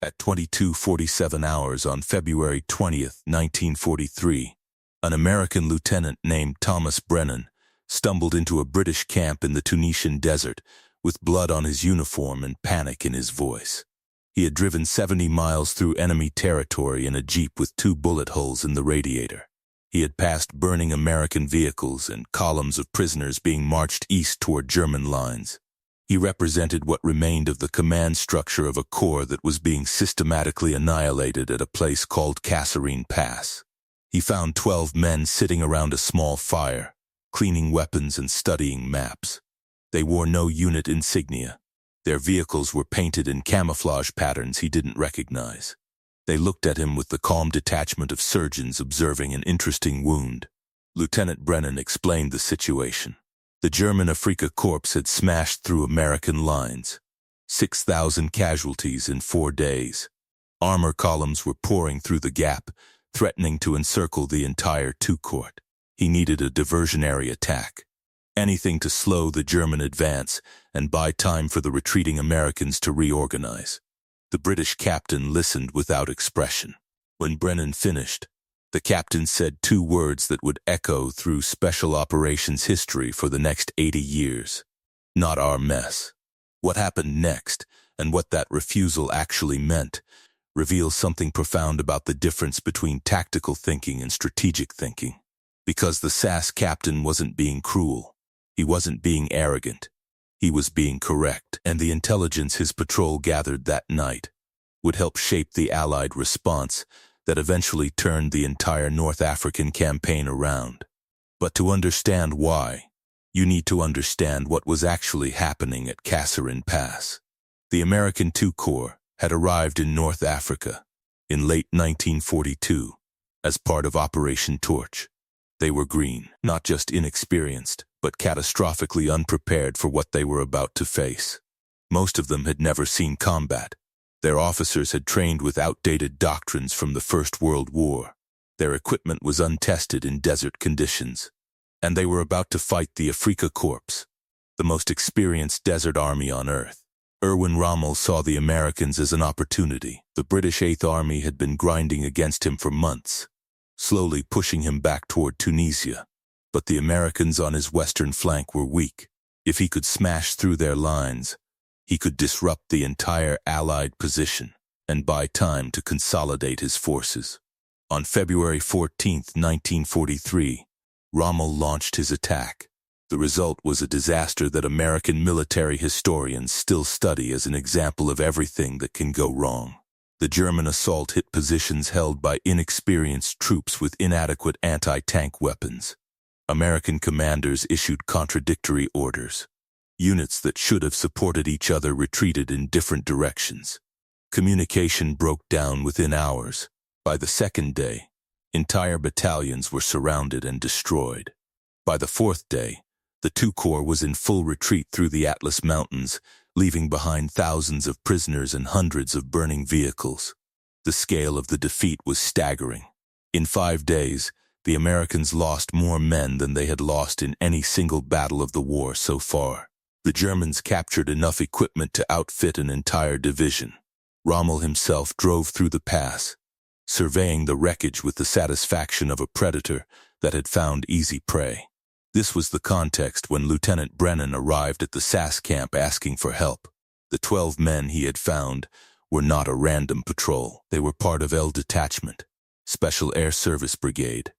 At 22:47 hours on February 20th, 1943, an American lieutenant named Thomas Brennan stumbled into a British camp in the Tunisian desert with blood on his uniform and panic in his voice. He had driven 70 miles through enemy territory in a jeep with 2 bullet holes in the radiator. He had passed burning American vehicles and columns of prisoners being marched east toward German lines. He represented what remained of the command structure of a corps that was being systematically annihilated at a place called Kasserine Pass. He found 12 men sitting around a small fire, cleaning weapons and studying maps. They wore no unit insignia. Their vehicles were painted in camouflage patterns he didn't recognize. They looked at him with the calm detachment of surgeons observing an interesting wound. Lieutenant Brennan explained the situation. The German Afrika Korps had smashed through American lines. 6,000 casualties in 4 days. Armor columns were pouring through the gap, threatening to encircle the entire two-court. He needed a diversionary attack. Anything to slow the German advance and buy time for the retreating Americans to reorganize. The British captain listened without expression. When Brennan finished, the captain said 2 words that would echo through special operations history for the next 80 years. Not our mess. What happened next, and what that refusal actually meant, reveals something profound about the difference between tactical thinking and strategic thinking. Because the SAS captain wasn't being cruel. He wasn't being arrogant. He was being correct, and the intelligence his patrol gathered that night would help shape the Allied response that eventually turned the entire North African campaign around. But to understand why, you need to understand what was actually happening at Kasserine Pass. The American II Corps had arrived in North Africa in late 1942 as part of Operation Torch. They were green, not just inexperienced, but catastrophically unprepared for what they were about to face. Most of them had never seen combat. Their officers had trained with outdated doctrines from the First World War. Their equipment was untested in desert conditions. And they were about to fight the Afrika Korps, the most experienced desert army on Earth. Rommel saw the Americans as an opportunity. The British Eighth Army had been grinding against him for months, slowly pushing him back toward Tunisia. But the Americans on his western flank were weak. If he could smash through their lines, he could disrupt the entire Allied position and buy time to consolidate his forces. On February 14, 1943, Rommel launched his attack. The result was a disaster that American military historians still study as an example of everything that can go wrong. The German assault hit positions held by inexperienced troops with inadequate anti-tank weapons. American commanders issued contradictory orders. Units that should have supported each other retreated in different directions. Communication broke down within hours. By the second day, entire battalions were surrounded and destroyed. By the 4th day, the II Corps was in full retreat through the Atlas Mountains, leaving behind thousands of prisoners and hundreds of burning vehicles. The scale of the defeat was staggering. In 5 days, the Americans lost more men than they had lost in any single battle of the war so far. The Germans captured enough equipment to outfit an entire division. Rommel himself drove through the pass, surveying the wreckage with the satisfaction of a predator that had found easy prey. This was the context when Lieutenant Brennan arrived at the SAS camp asking for help. The 12 men he had found were not a random patrol. They were part of L Detachment, Special Air Service Brigade,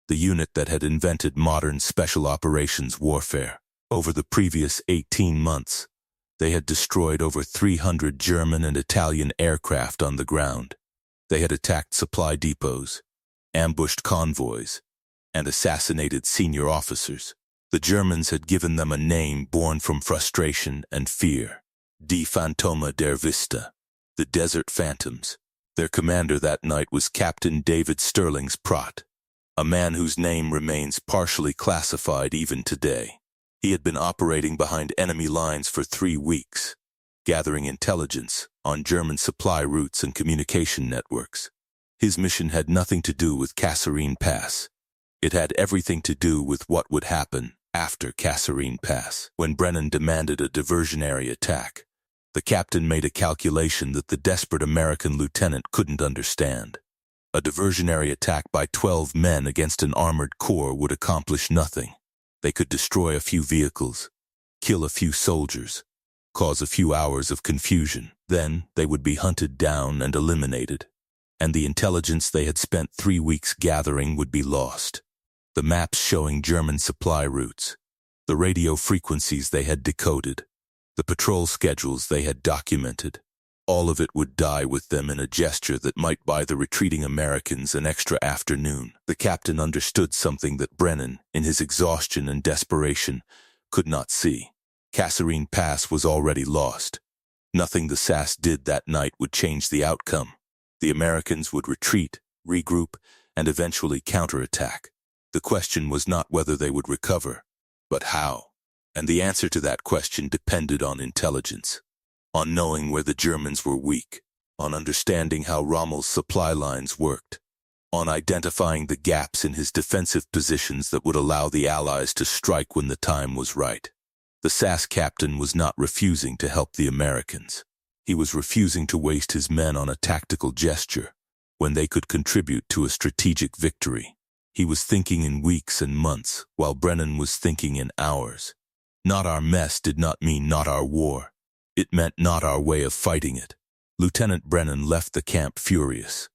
the unit that had invented modern special operations warfare. Over the previous 18 months, they had destroyed over 300 German and Italian aircraft on the ground. They had attacked supply depots, ambushed convoys, and assassinated senior officers. The Germans had given them a name born from frustration and fear: Die Phantome der Wüste, the Desert Phantoms. Their commander that night was Captain David Stirling's Pratt, a man whose name remains partially classified even today. He had been operating behind enemy lines for 3 weeks, gathering intelligence on German supply routes and communication networks. His mission had nothing to do with Kasserine Pass. It had everything to do with what would happen after Kasserine Pass. When Brennan demanded a diversionary attack, The captain made a calculation that the desperate American lieutenant couldn't understand. A diversionary attack by 12 men against an armored corps would accomplish nothing. They could destroy a few vehicles, kill a few soldiers, cause a few hours of confusion. Then they would be hunted down and eliminated, and the intelligence they had spent 3 weeks gathering would be lost. The maps showing German supply routes, the radio frequencies they had decoded, the patrol schedules they had documented, all of it would die with them in a gesture that might buy the retreating Americans an extra afternoon. The captain understood something that Brennan, in his exhaustion and desperation, could not see. Kasserine Pass was already lost. Nothing the SAS did that night would change the outcome. The Americans would retreat, regroup, and eventually counterattack. The question was not whether they would recover, but how. And the answer to that question depended on intelligence, on knowing where the Germans were weak, on understanding how Rommel's supply lines worked, on identifying the gaps in his defensive positions that would allow the Allies to strike when the time was right. The SAS captain was not refusing to help the Americans. He was refusing to waste his men on a tactical gesture when they could contribute to a strategic victory. He was thinking in weeks and months, while Brennan was thinking in hours. Not our mess did not mean not our war. It meant not our way of fighting it. Lieutenant Brennan left the camp furious.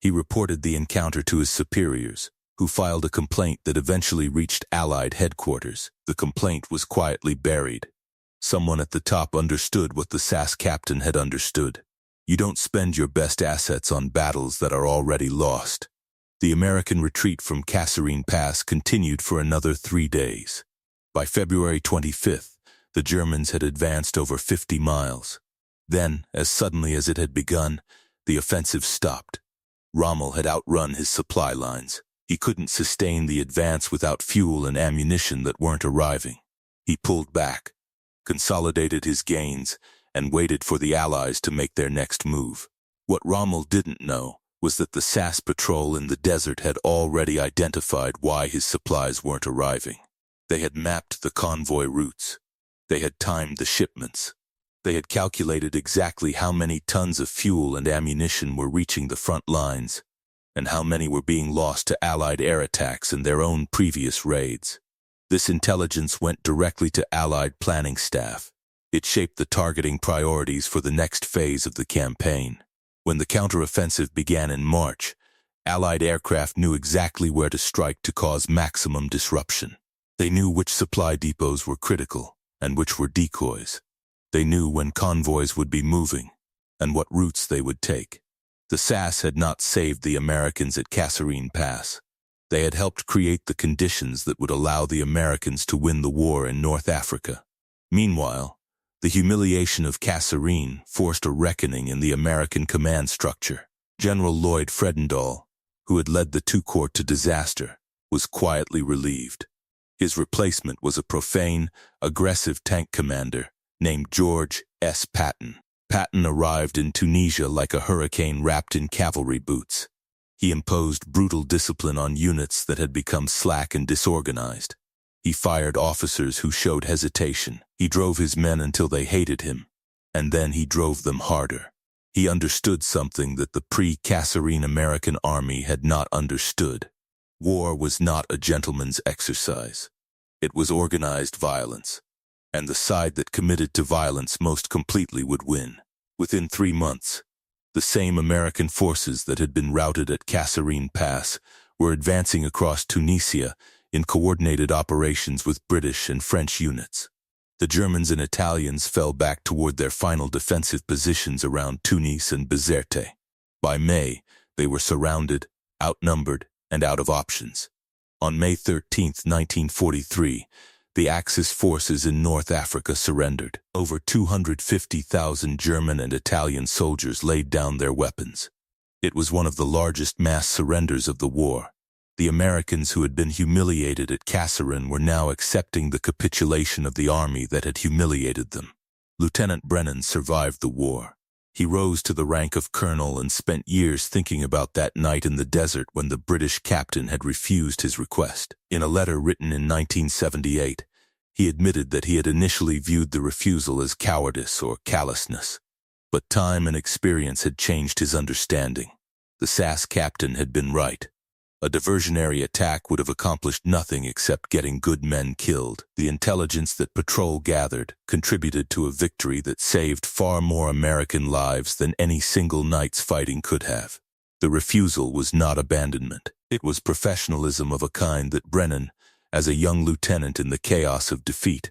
He reported the encounter to his superiors, who filed a complaint that eventually reached Allied headquarters. The complaint was quietly buried. Someone at the top understood what the SAS captain had understood. You don't spend your best assets on battles that are already lost. The American retreat from Kasserine Pass continued for another 3 days. By February 25th, the Germans had advanced over 50 miles. Then, as suddenly as it had begun, the offensive stopped. Rommel had outrun his supply lines. He couldn't sustain the advance without fuel and ammunition that weren't arriving. He pulled back, consolidated his gains, and waited for the Allies to make their next move. What Rommel didn't know was that the SAS patrol in the desert had already identified why his supplies weren't arriving. They had mapped the convoy routes. They had timed the shipments. They had calculated exactly how many tons of fuel and ammunition were reaching the front lines, and how many were being lost to Allied air attacks in their own previous raids. This intelligence went directly to Allied planning staff. It shaped the targeting priorities for the next phase of the campaign. When the counteroffensive began in March, Allied aircraft knew exactly where to strike to cause maximum disruption. They knew which supply depots were critical and which were decoys. They knew when convoys would be moving and what routes they would take. The SAS had not saved the Americans at Kasserine Pass. They had helped create the conditions that would allow the Americans to win the war in North Africa. Meanwhile, the humiliation of Kasserine forced a reckoning in the American command structure. General Lloyd Fredendall, who had led the II Corps to disaster, was quietly relieved. His replacement was a profane, aggressive tank commander named George S. Patton. Patton arrived in Tunisia like a hurricane wrapped in cavalry boots. He imposed brutal discipline on units that had become slack and disorganized. He fired officers who showed hesitation. He drove his men until they hated him, and then he drove them harder. He understood something that the pre-Kasserine American army had not understood. War was not a gentleman's exercise. It was organized violence, and the side that committed to violence most completely would win. Within 3 months, the same American forces that had been routed at Kasserine Pass were advancing across Tunisia in coordinated operations with British and French units. The Germans and Italians fell back toward their final defensive positions around Tunis and Bizerte. By May, they were surrounded, outnumbered, and out of options. On May 13, 1943, the Axis forces in North Africa surrendered. Over 250,000 German and Italian soldiers laid down their weapons. It was one of the largest mass surrenders of the war. The Americans who had been humiliated at Kasserine were now accepting the capitulation of the army that had humiliated them. Lieutenant Brennan survived the war. He rose to the rank of colonel and spent years thinking about that night in the desert when the British captain had refused his request. In a letter written in 1978, He admitted that he had initially viewed the refusal as cowardice or callousness. But time and experience had changed his understanding. The SAS captain had been right. A diversionary attack would have accomplished nothing except getting good men killed. The intelligence that patrol gathered contributed to a victory that saved far more American lives than any single night's fighting could have. The refusal was not abandonment. It was professionalism of a kind that Brennan, as a young lieutenant in the chaos of defeat,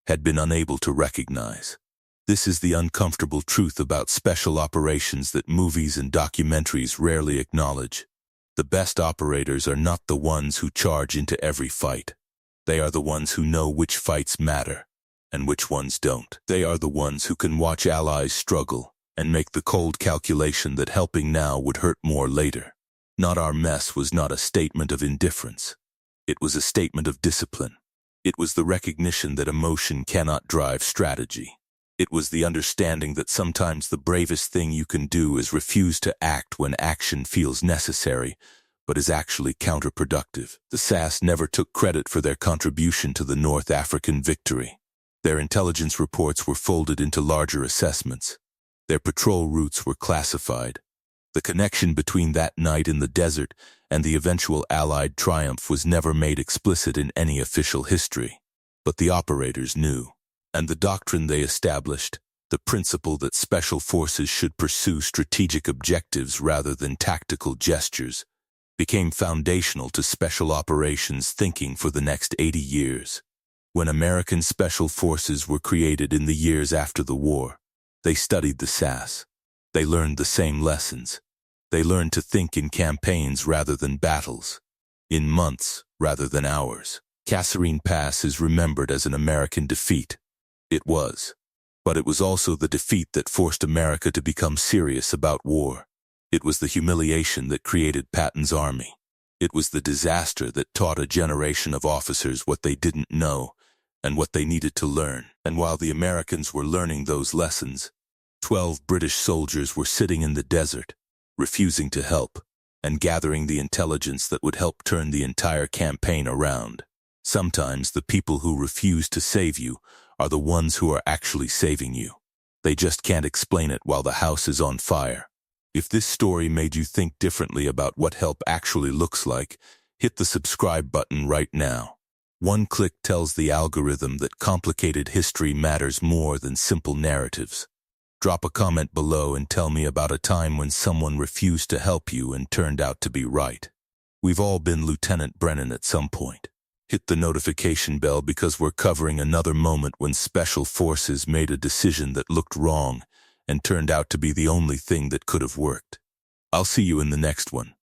had been unable to recognize. This is the uncomfortable truth about special operations that movies and documentaries rarely acknowledge. The best operators are not the ones who charge into every fight. They are the ones who know which fights matter and which ones don't. They are the ones who can watch allies struggle and make the cold calculation that helping now would hurt more later. Not our mess was not a statement of indifference. It was a statement of discipline. It was the recognition that emotion cannot drive strategy. It was the understanding that sometimes the bravest thing you can do is refuse to act when action feels necessary, but is actually counterproductive. The SAS never took credit for their contribution to the North African victory. Their intelligence reports were folded into larger assessments. Their patrol routes were classified. The connection between that night in the desert and the eventual Allied triumph was never made explicit in any official history. But the operators knew. And the doctrine they established, the principle that special forces should pursue strategic objectives rather than tactical gestures, became foundational to special operations thinking for the next 80 years. When American special forces were created in the years after the war, they studied the SAS. They learned the same lessons. They learned to think in campaigns rather than battles, in months rather than hours. Kasserine Pass is remembered as an American defeat. It was. But it was also the defeat that forced America to become serious about war. It was the humiliation that created Patton's army. It was the disaster that taught a generation of officers what they didn't know and what they needed to learn. And while the Americans were learning those lessons, 12 British soldiers were sitting in the desert, refusing to help, and gathering the intelligence that would help turn the entire campaign around. Sometimes the people who refuse to save you are the ones who are actually saving you. They just can't explain it while the house is on fire. If this story made you think differently about what help actually looks like, hit the subscribe button right now. One click tells the algorithm that complicated history matters more than simple narratives. Drop a comment below and tell me about a time when someone refused to help you and turned out to be right. We've all been Lieutenant Brennan at some point. Hit the notification bell because we're covering another moment when Special Forces made a decision that looked wrong and turned out to be the only thing that could have worked. I'll see you in the next one.